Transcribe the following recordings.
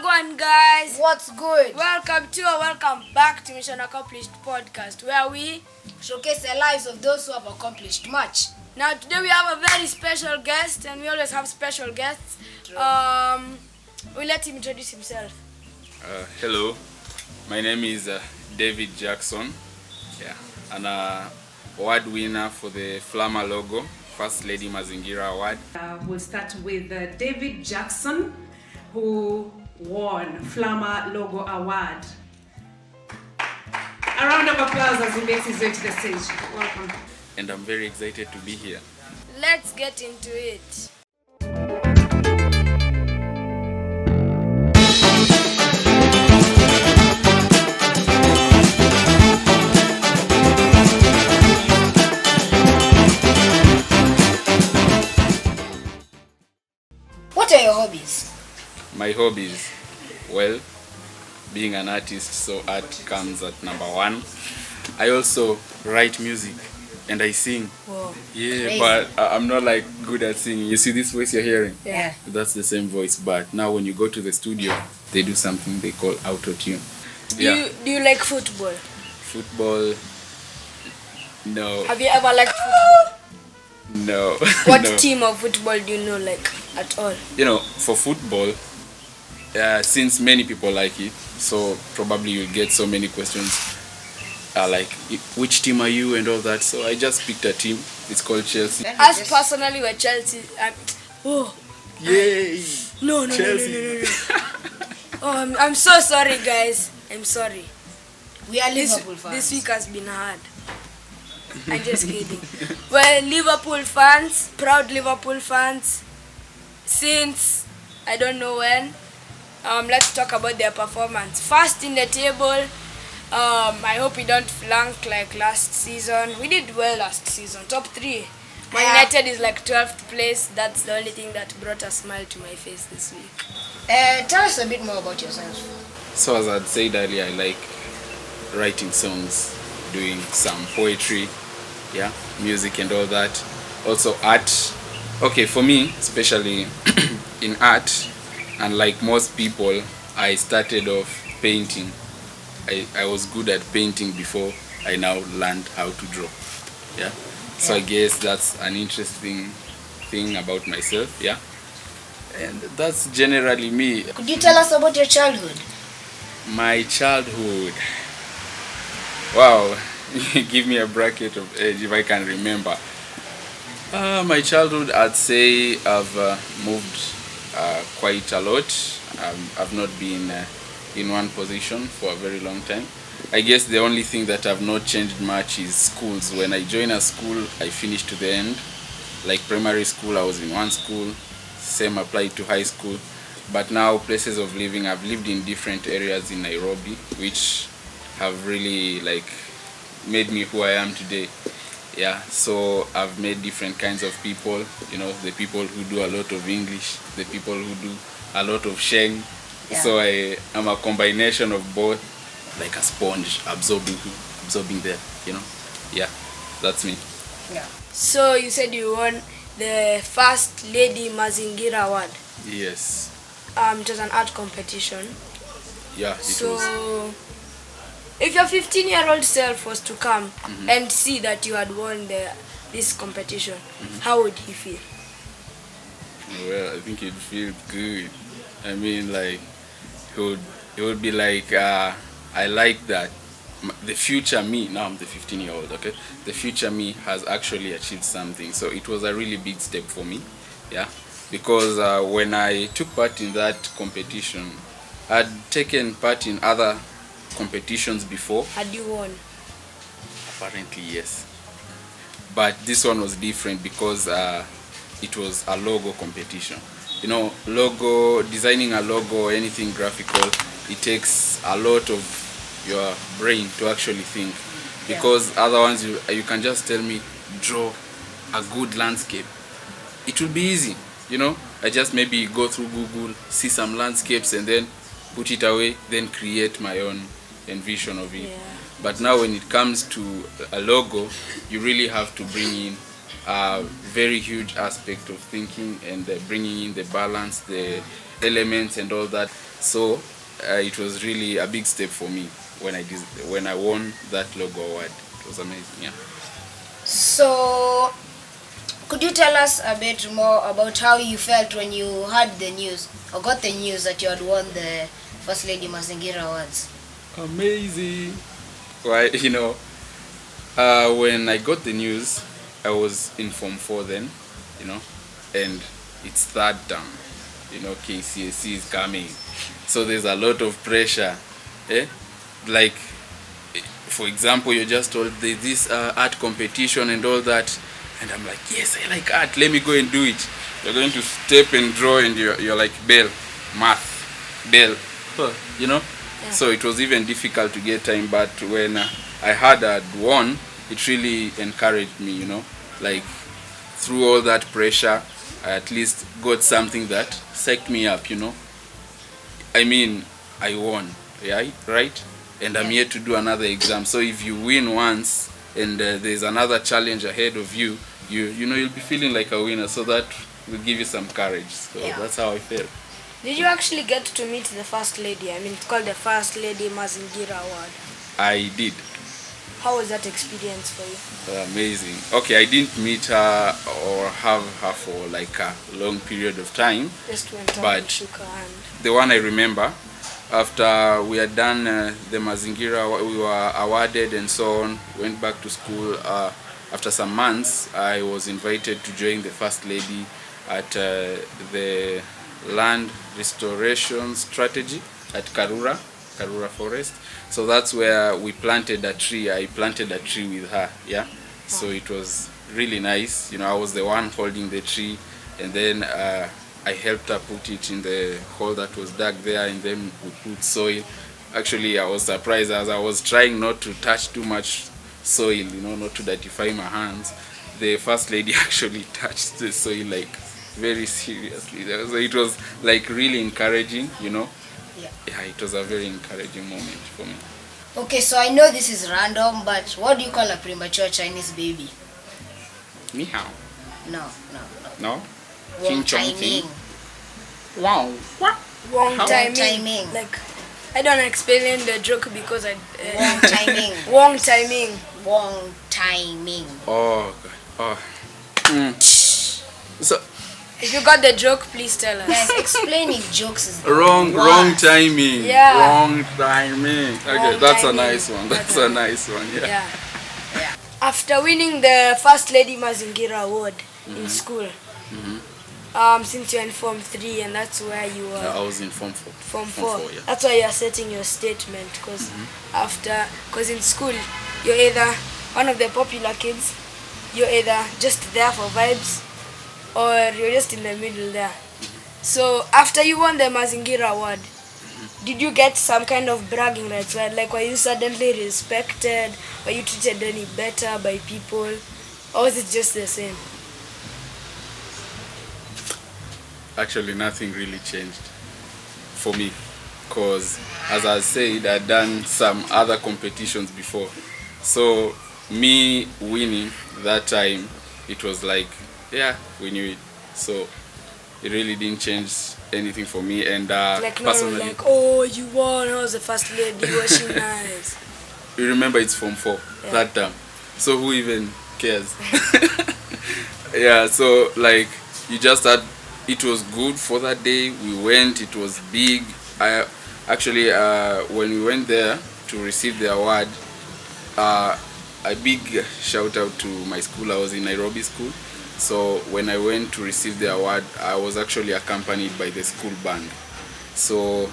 Wagwan guys, what's good? Welcome back to Mission Accomplished podcast, where we showcase the lives of those who have accomplished much. Now today we have a very special guest, and we always have special guests. True. We'll let him introduce himself. Hello, my name is David Jackson. An award winner for the Flama logo, First Lady Mazingira Awards. We'll start with David Jackson, who won Flama Logo Award. A round of applause as he makes his way to the stage. Welcome. And I'm very excited to be here. Let's get into it. What are your hobbies? My hobbies, well, being an artist, so art comes at number one. I also write music and I sing. Whoa. Yeah, Crazy. but I'm not like good at singing. You see this voice you're hearing? Yeah. That's the same voice, but now when you go to the studio, they do something they call auto-tune. Do you like football? Football, no. Have you ever liked football? No. What No. team of football do you know like at all? You know, for football, since many people like it, so probably you'll get so many questions like which team are you and all that. So I just picked a team. It's called Chelsea. Us personally, we're Chelsea. Yay! No. Chelsea. Oh, I'm so sorry, guys. I'm sorry. We are Liverpool fans. This week has been hard. I'm just kidding. Well, Liverpool fans, proud Liverpool fans, since I don't know when. Let's talk about their performance. First in the table. I hope we don't flunk like last season. We did well last season. Top 3. Man United is like 12th place. That's the only thing that brought a smile to my face this week. Tell us a bit more about yourself. So as I'd said earlier, I like writing songs, doing some poetry, music and all that. Also art. Okay, for me, especially in art, and like most people, I started off painting. I was good at painting before I now learned how to draw. So I guess that's an interesting thing about myself. And that's generally me. Could you tell us about your childhood? My childhood. Wow. Give me a bracket of age if I can remember. My childhood, I'd say I've moved quite a lot. I've not been in one position for a very long time. I guess the only thing that I've not changed much is schools. When I join a school, I finish to the end. Like primary school, I was in one school. Same applied to high school. But now places of living, I've lived in different areas in Nairobi, which have really like made me who I am today. So I've met different kinds of people, the people who do a lot of English, the people who do a lot of Sheng. So I am a combination of both, like a sponge, absorbing there, that's me. So you said you won the First Lady Mazingira Award. Yes. It was an art competition. It So was. if your 15-year-old self was to come and see that you had won this competition, how would he feel? Well, I think he'd feel good. I mean, like, it would be like, I like that. The future me, now I'm the 15-year-old, okay? The future me has actually achieved something. So it was a really big step for me, because when I took part in that competition, I'd taken part in other competitions before. Had you won? Apparently, yes. But this one was different because it was a logo competition. Designing a logo or anything graphical, it takes a lot of your brain to actually think. Because other ones, you can just tell me, draw a good landscape. It will be easy, I just maybe go through Google, see some landscapes and then put it away, then create my own envision of it. But now when it comes to a logo, you really have to bring in a very huge aspect of thinking and bringing in the balance, the elements and all that. So it was really a big step for me when I won that logo award. It was amazing. Yeah. So, could you tell us a bit more about how you felt when you heard the news or got the news that you had won the First Lady Mazingira Awards? Amazing. Why, when I got the news, I was in Form 4 then, and it's third term, KCSE is coming. So there's a lot of pressure. Like, for example, you're just told there's this art competition and all that, and I'm like, yes, I like art, let me go and do it. You're going to step and draw, and you're like, Bell, math, Bell, Yeah. So it was even difficult to get time, but when I had won, it really encouraged me, like through all that pressure, I at least got something that psyched me up, I mean, I won, yeah, right? And I'm here to do another exam. So if you win once and there's another challenge ahead of you, you'll be feeling like a winner. So that will give you some courage. So that's how I felt. Did you actually get to meet the First Lady? I mean, it's called the First Lady Mazingira Award. I did. How was that experience for you? Amazing. Okay, I didn't meet her or have her for like a long period of time. Just went up But and shook her hand. the one I remember, after we had done the Mazingira, we were awarded and so on, went back to school. After some months, I was invited to join the First Lady at the land restoration strategy at Karura Forest. So that's where we planted a tree. I planted a tree with her, yeah. So it was really nice. I was the one holding the tree, and then I helped her put it in the hole that was dug there, and then we put soil. Actually, I was surprised as I was trying not to touch too much soil, not to dirtify my hands. The First Lady actually touched the soil like very seriously. So it was like really encouraging, Yeah, it was a very encouraging moment for me. Okay, so I know this is random, but what do you call a premature Chinese baby? Ni hao. No. No? Wrong Ching chong timing. ching. Wow. What? Wrong How? timing. Timing. Like, I don't explain the joke because I... Wrong timing. Wrong timing. Wrong timing. Oh, God. Oh. So, If you got the joke, please tell us. Guys, explaining jokes is wrong timing. Yeah. Wrong timing. Okay, Wrong that's timing. a nice one. That's a nice one. Yeah. Yeah. After winning the First Lady Mazingira Award in school, since you're in Form 3 and that's where you were... I was in Form 4. Form 4. Yeah. That's why you're setting your statement, because in school, you're either one of the popular kids, you're either just there for vibes, or you're just in the middle there. So after you won the Mazingira Award, did you get some kind of bragging rights? Like, were you suddenly respected? Were you treated any better by people? Or was it just the same? Actually, nothing really changed for me, because as I said, I'd done some other competitions before. So me winning that time, it was like, yeah, we knew it. So it really didn't change anything for me. And Like, no, personally, like, oh, you won, I was the First Lady, was she nice? you remember it's Form 4 Yeah. that time. So who even cares? Yeah, so like you just had, it was good for that day. We went, it was big. I actually when we went there to receive the award, a big shout out to my school. I was in Nairobi school. So when I went to receive the award, I was actually accompanied by the school band. So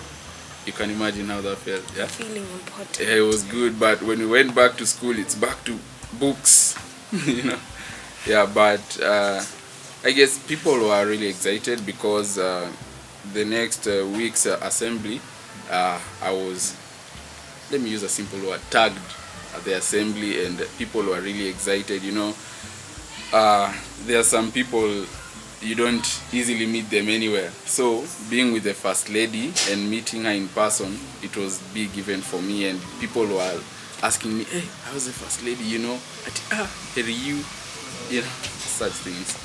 you can imagine how that felt. Yeah, Feeling important. yeah, it was good. But when we went back to school, it's back to books. Yeah, but I guess people were really excited because the next week's assembly, I was, let me use a simple word, tagged at the assembly, and people were really excited. There are some people you don't easily meet them anywhere. So being with the First Lady and meeting her in person, it was big event for me, and people were asking me, hey, how's the First Lady, here you, such things.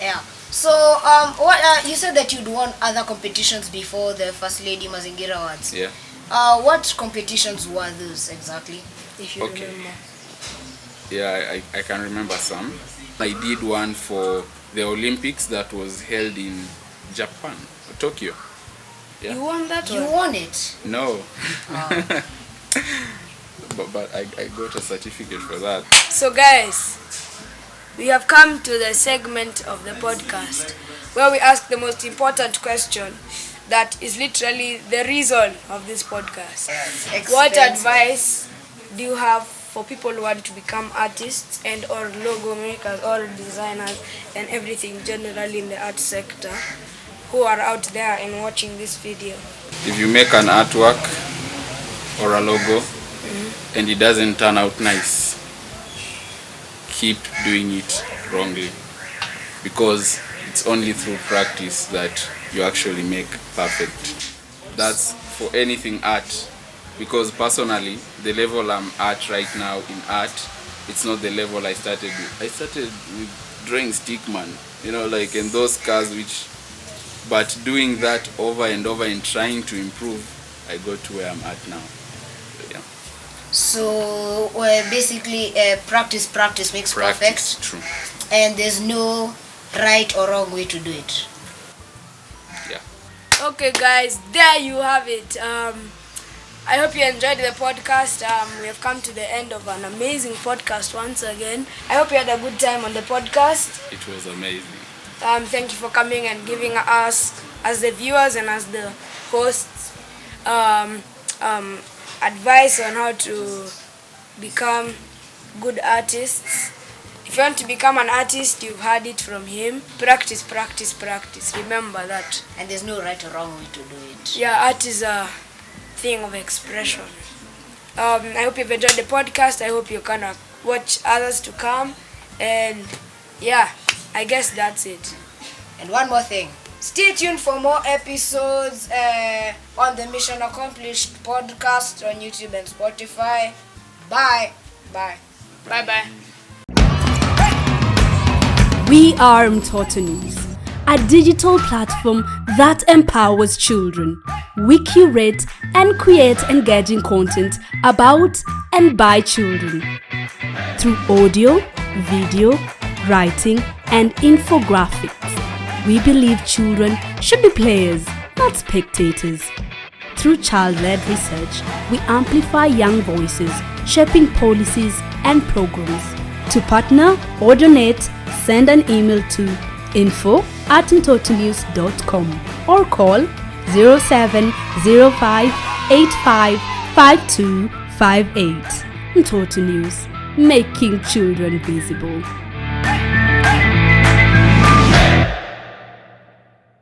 Yeah. So, what you said that you'd won other competitions before the First Lady Mazingira Awards. Yeah. What competitions were those exactly, if you Okay. remember? Yeah, I can remember some. I did one for the Olympics that was held in Japan, Tokyo. Yeah. You won that You one? won it. No. but I got a certificate for that. So guys, we have come to the segment of the podcast where we ask the most important question that is literally the reason of this podcast. What Expensive. advice do you have for people who want to become artists and or logo makers or designers and everything generally in the art sector who are out there and watching this video? If you make an artwork or a logo and it doesn't turn out nice, keep doing it wrongly, because it's only through practice that you actually make perfect. That's for anything art, because personally the level I'm at right now in art, it's not the level I started with. I started with drawing stickman, like in those cars but doing that over and over and trying to improve, I got to where I'm at now. Yeah. So, basically, practice makes Practice, perfect, true. and there's no right or wrong way to do it. Yeah. Okay guys, there you have it. I hope you enjoyed the podcast. We have come to the end of an amazing podcast once again. I hope you had a good time on the podcast. It was amazing. Thank you for coming and giving us, as the viewers and as the hosts, advice on how to become good artists. If you want to become an artist, you've heard it from him. Practice, practice, practice. Remember that. And there's no right or wrong way to do it. Yeah, art is a thing of expression. I hope you've enjoyed the podcast. I hope you kind of watch others to come. And yeah, I guess that's it. And one more thing. Stay tuned for more episodes on the Mission Accomplished podcast on YouTube and Spotify. Bye. Bye. Bye-bye. We are Mtoto News, a digital platform that empowers children. We curate and create engaging content about and by children. Through audio, video, writing, and infographics, we believe children should be players, not spectators. Through child-led research, we amplify young voices, shaping policies and programs. To partner or donate, send an email to info@mtotonews.com or call 0705855258. Mtoto News, making children visible.